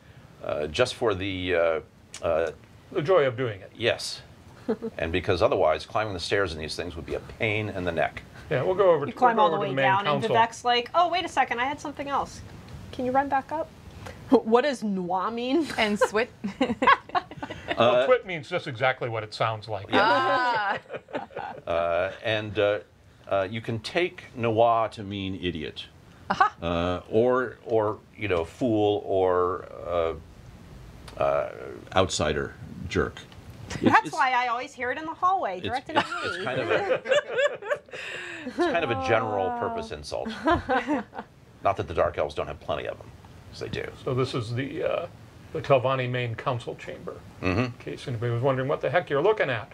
The joy of doing it.
yes, and because otherwise climbing the stairs in these things would be a pain in the neck.
Yeah, we'll go over.
You climb all the
over to
way
main
down,
council.
and Vivek's like, "Oh, wait a second, I had something else. Can you run back up?" What does noir mean?
And Swit.
Well, twit means just exactly what it sounds like.
Ah.
And you can take noir to mean idiot, or fool, or outsider, jerk.
That's why I always hear it in the hallway, directed at me.
It's kind of a general purpose insult. Not that the Dark Elves don't have plenty of them, because they do.
So this is the Telvanni main council chamber. In case anybody was wondering what the heck you're looking at.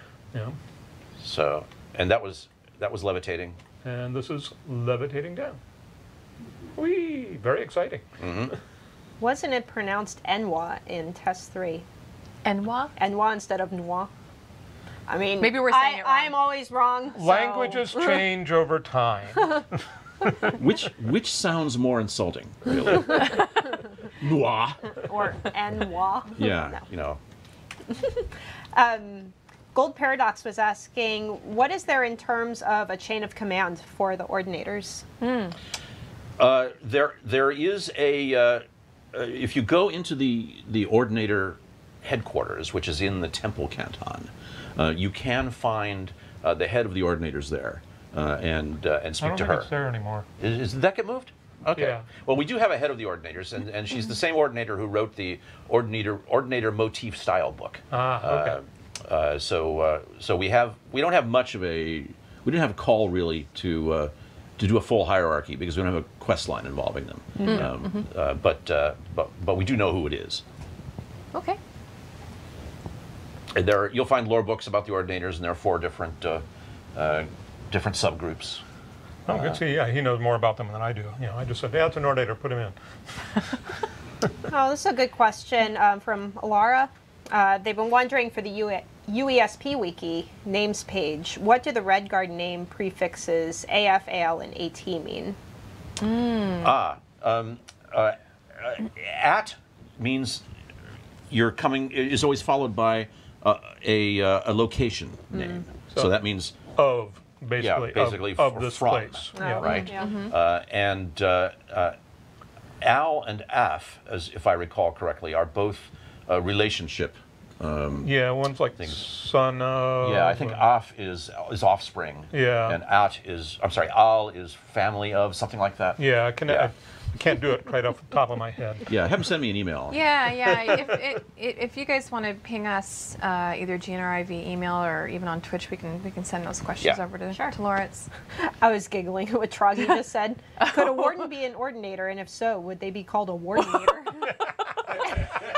So, and that was levitating.
And this is levitating down. Whee! Very exciting.
Wasn't it pronounced Enwa in test 3?
Enwa?
Enwa instead of noir. I mean,
Maybe we're saying it wrong.
I'm always wrong. So.
Languages change over time.
Which sounds more insulting, really? Noir.
Or Enwa.
Yeah,
No. Gold Paradox was asking, what is there in terms of a chain of command for the Ordinators?
There is a. If you go into the Ordinator headquarters, which is in the Temple Canton, you can find the head of the Ordinators there and speak
I don't
to
think
her.
it's there anymore.
Did that get moved? Okay.
Yeah.
Well, we do have a head of the Ordinators, and she's the same Ordinator who wrote the Ordinator motif style book.
Okay.
So we don't have much of we didn't have a call really to do a full hierarchy because we don't have a quest line involving them. But we do know who it is.
Okay.
And you'll find lore books about the Ordinators, and there are 4 different subgroups.
Oh, good. See, yeah, he knows more about them than I do. I just said, yeah, it's an Ordinator, put him in.
Oh, this is a good question from Alara. They've been wondering for the UESP Wiki names page, what do the Redguard name prefixes AF, AL, and AT mean?
At means you're coming is always followed by a location name. So that means
Of, basically,
basically
of this
from,
place. Yeah.
right?
Yeah.
And Al and Af, as if I recall correctly, are both relationship.
Yeah, one's like son of.
Yeah, I think Af is offspring.
Yeah.
And Al is family of, something like that.
Yeah, I can't do it right off the top of my head.
Yeah, have them send me an email.
Yeah. If you guys want to ping us, either Gene or I via email or even on Twitch, we can send those questions over to Lawrence.
I was giggling at what Troggy just said. Could a warden be an Ordinator, and if so, would they be called a Wardinator?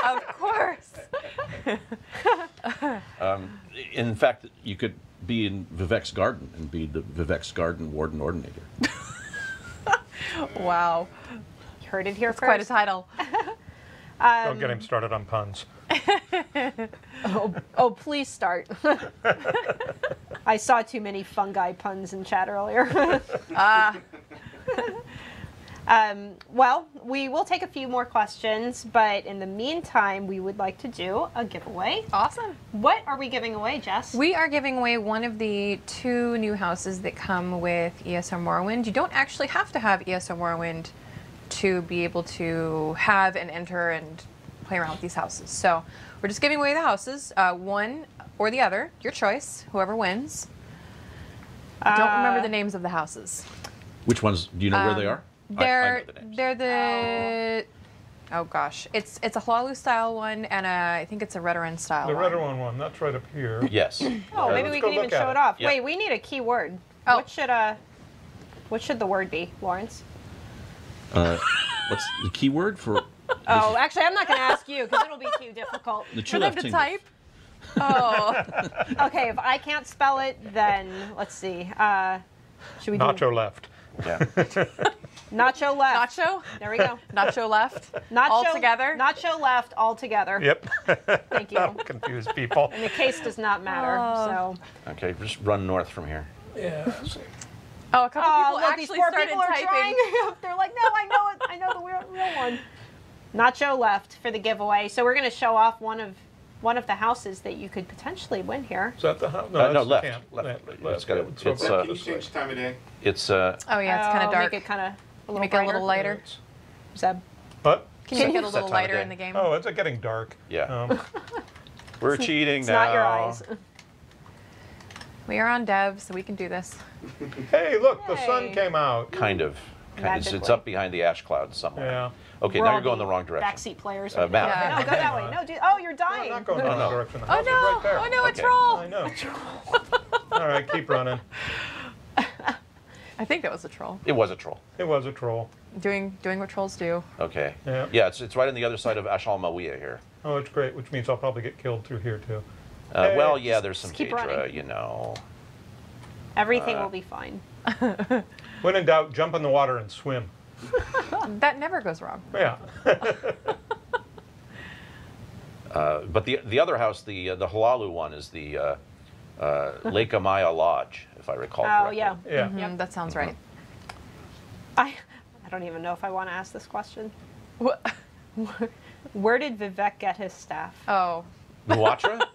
Of course.
In fact, you could be in Vivek's garden and be the Vivek's garden warden Ordinator.
Wow.
You heard it here first.
Quite a title.
Don't get him started on puns.
Oh, please start. I saw too many fungi puns in chat earlier. Well, we will take a few more questions, but in the meantime, we would like to do a giveaway.
Awesome.
What are we giving away, Jess?
We are giving away one of the 2 new houses that come with ESO Morrowind. You don't actually have to have ESO Morrowind to be able to have and enter and play around with these houses. So we're just giving away the houses, one or the other, your choice, whoever wins. I don't remember the names of the houses.
Which ones? Do you know where they are? I know the names.
They're the oh gosh, it's a Hlaalu style one, and I think it's a Redoran style
The
one.
Redoran one, that's right up here.
Yes.
Oh, maybe we
go
can even
look at
show
it.
it off.
Yep.
Wait, we need a key word.
Oh.
What should the word be, Lawrence?
What's the keyword for?
Oh, actually, I'm not going to ask you because it'll be too difficult.
The
For them to
Chulef
type. Oh.
Okay, if I can't spell it, then let's see. Should we do
Nacho left.
Yeah.
Nacho left?
Nacho?
There we go.
Nacho left?
Nacho
All together?
Nacho left all together.
Yep.
Thank you.
That'll confuse people.
And the case does not matter. So.
Okay, just run north from here.
Yeah. let's see.
Oh, a couple people
Look,
actually
these poor
started
people are
typing.
trying. They're like, no, I know it. I know the real one. Nacho left for the giveaway. So we're going to show off one of one of the houses that you could potentially win here.
Is that the house?
No,
that's the
left.
camp.
Left.
Left.
It's got a-
So
it's,
back
Can you
this way.
change time of day?
It's
Oh yeah, it's kind of dark.
Make it kind of a little
Make it a little
brighter.
lighter.
Zeb.
What?
Can you make it a
Set
little
time of
lighter
day.
in the game?
Oh, it's getting dark.
Yeah. We're cheating
It's
now.
not your eyes.
We are on dev, so we can do this.
Hey, look, the
Yay.
sun came out.
Kind of. It's
Magically.
up behind the ash clouds somewhere.
Yeah.
Okay,
We're
now
all
you're going the wrong direction.
Backseat players.
Matt.
Yeah.
No, go that way. No, oh, you're
I'm
dying.
not going the
No,
wrong
no.
direction. The
Oh
house
no!
is right there.
Oh no, a
Okay.
troll!
I know. All right, keep running.
I think that was a troll.
It was a troll.
It was a troll.
Doing what trolls do.
Okay.
Yeah.
Yeah, it's right on the other side of Ashal Mawia here.
Oh, it's great, which means I'll probably get killed through here too.
Well, yeah, there's some
just keep
Daedra,
running.
you know.
Everything will be fine.
When in doubt, jump in the water and swim.
That never goes wrong.
Yeah.
But the other house, the Halalu one, is the Lake Amaya Lodge, if I recall
Oh,
correctly.
yeah.
Yeah.
Mm, that sounds right.
I don't even know if I want to ask this question.
What?
Where did Vivek get his staff?
Oh,
Nuatra?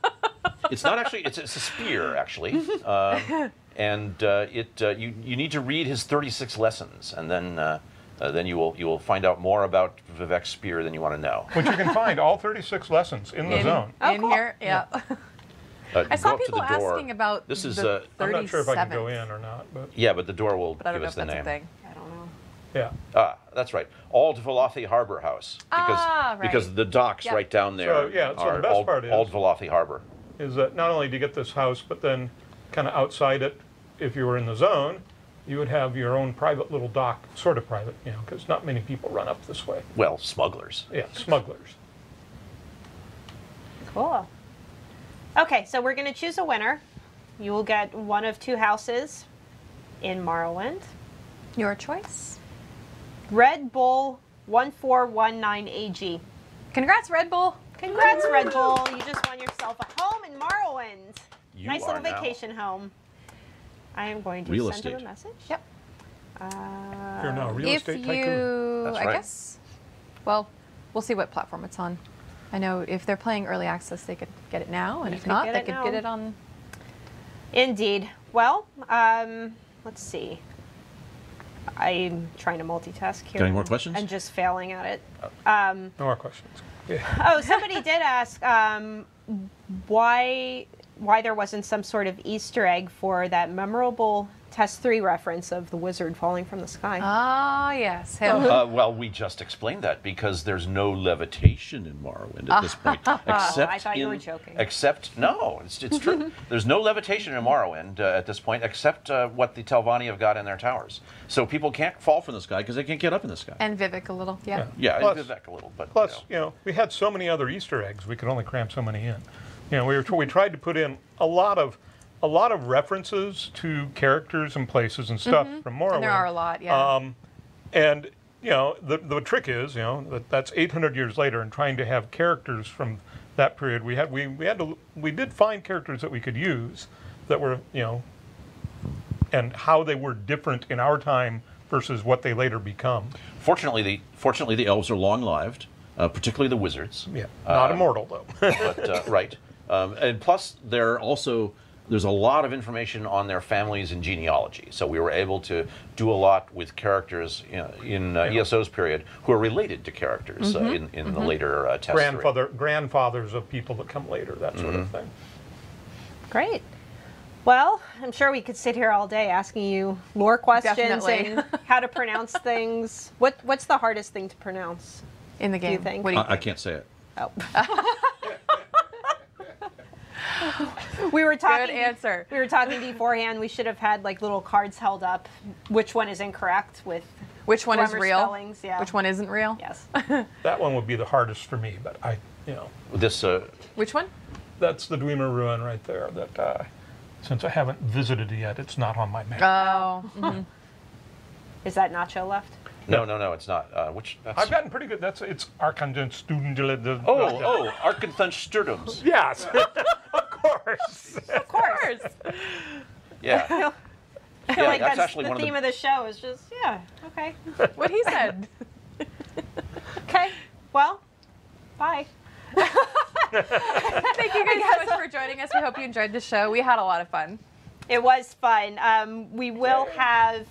It's not actually. It's a spear actually, and you need to read his 36 lessons, and then you will find out more about Vivek's spear than you want to know.
Which you can find all 36 lessons in the zone.
Oh,
in
cool.
here, yeah. I
Go
saw
up to
people
the door.
asking about
This is
the
I'm not sure if I can go
37th,
in or not, but
yeah, but the door will
but I don't
give
know
us
if
the
that's a
name.
thing.
I don't know.
yeah.
Ah, that's right. Old Velothi Harbor House. Because,
Ah, right.
because the docks
Yep.
right down there
So, yeah, so the
are
best
Old,
part is-
Old Velothi Harbor.
Is that not only do you get this house, but then kind of outside it, if you were in the zone, you would have your own private little dock, sort of private, you know, because not many people run up this way.
Well, smugglers.
Yeah, smugglers.
Cool. Okay, so we're going to choose a winner. You will get one of two houses in Morrowind.
Your choice.
Red Bull 1419AG.
Congrats, Red Bull.
Congrats, Red Bull. You just won yourself a home in Morrowind.
You
Nice
are
little
now.
vacation home. I am going to
Real
send him a
estate.
message.
Yep.
You're now a real
If
estate
you,
tycoon.
That's
I
right.
guess, well, we'll see what platform it's on. I know if they're playing early access, they could get it now, and
You
if
could
not,
get
they
it
could
now.
get it on.
Indeed. Well, let's see. I'm trying to multitask here.
Got any more questions?
And just failing at it.
No more questions. Yeah.
Oh, somebody did ask why there wasn't some sort of Easter egg for that memorable Test 3 reference of the wizard falling from the sky.
Ah, yes. Him.
Well, we just explained that because there's no levitation in Morrowind at this point. Except
I thought you were joking.
Except, no, it's true. There's no levitation in Morrowind at this point except what the Telvanni have got in their towers. So people can't fall from the sky because they can't get up in the sky.
And Vivek a little, yeah.
Yeah,
Plus-
and Vivek a little, but
Plus, you know, we had so many other Easter eggs, we could only cram so many in. You know, we tried to put in a lot of references to characters and places and stuff from Morrowind.
And there are a lot, yeah.
And you know, the trick is, you know, that's 800 years later, and trying to have characters from that period. We did find characters that we could use that were, you know, and how they were different in our time versus what they later become.
fortunately the elves are long-lived, particularly the wizards.
Yeah, not immortal though.
But right, and plus there's a lot of information on their families and genealogy. So we were able to do a lot with characters in ESO's period who are related to characters in the later test.
Grandfathers of people that come later, that sort of thing.
Great. Well, I'm sure we could sit here all day asking you lore questions
Definitely.
and how to pronounce things. What's the hardest thing to pronounce?
In the game.
you think?
What do you
I
think?
can't say it.
Oh. We were talking.
Good answer.
We were talking beforehand. We should have had like little cards held up. Which one is incorrect with
Which one is
grammar
real?
spellings, yeah.
Which one isn't real?
Yes.
That one would be the hardest for me, but
This
Which one?
that's the Dwemer ruin right there. That since I haven't visited it yet, it's not on my map.
Oh. mhm.
Is that Nacho left?
no, it's not.
I've gotten pretty good. It's Arkangen student.
Oh, Arkanthun Sturdums.
Yes, of course.
Of course.
Yeah.
I feel like
that's
that's
actually
the
one of the-
theme of the show is just, yeah, okay.
What he said.
Okay, well, bye.
Thank Thank you guys so much for joining us. We hope you enjoyed the show. We had a lot of fun.
It was fun. We will have,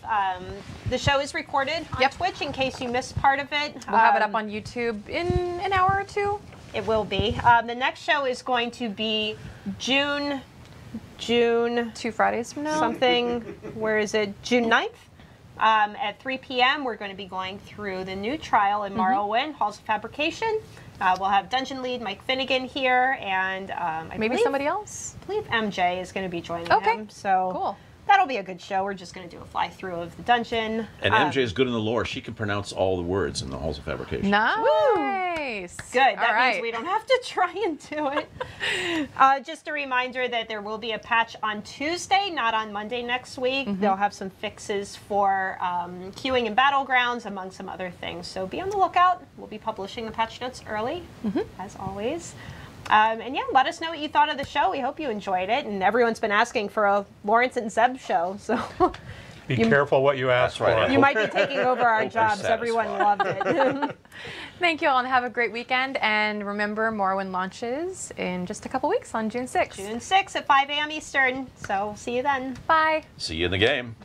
the show is recorded on Twitch in case you missed part of it.
We'll have it up on YouTube in an hour or two.
It will be. The next show is going to be June
2 Fridays from now.
something, where is it? June 9th. At 3 p.m. we're going to be going through the new trial in Morrowind, Halls of Fabrication. We'll have Dungeon Lead Mike Finnegan here, and
maybe somebody else.
I believe MJ is going to be joining him. So
cool.
That'll be a good show. We're just going to do a fly through of the dungeon.
And MJ is good in the lore. She can pronounce all the words in the Halls of Fabrication.
Nice.
Good. That means we don't have to try and do it. Just a reminder that there will be a patch on Tuesday, not on Monday next week. They'll have some fixes for queuing and battlegrounds, among some other things. So be on the lookout. We'll be publishing the patch notes early, as always. And yeah, let us know what you thought of the show. We hope you enjoyed it. And everyone's been asking for a Lawrence and Zeb show. So
Be careful what you ask for.
you might be taking over our jobs. Everyone loved it.
Thank you all and have a great weekend. And remember, Morrowind launches in just a couple weeks on June 6th.
June 6th at 5 a.m. Eastern. So see you then.
Bye.
See you in the game.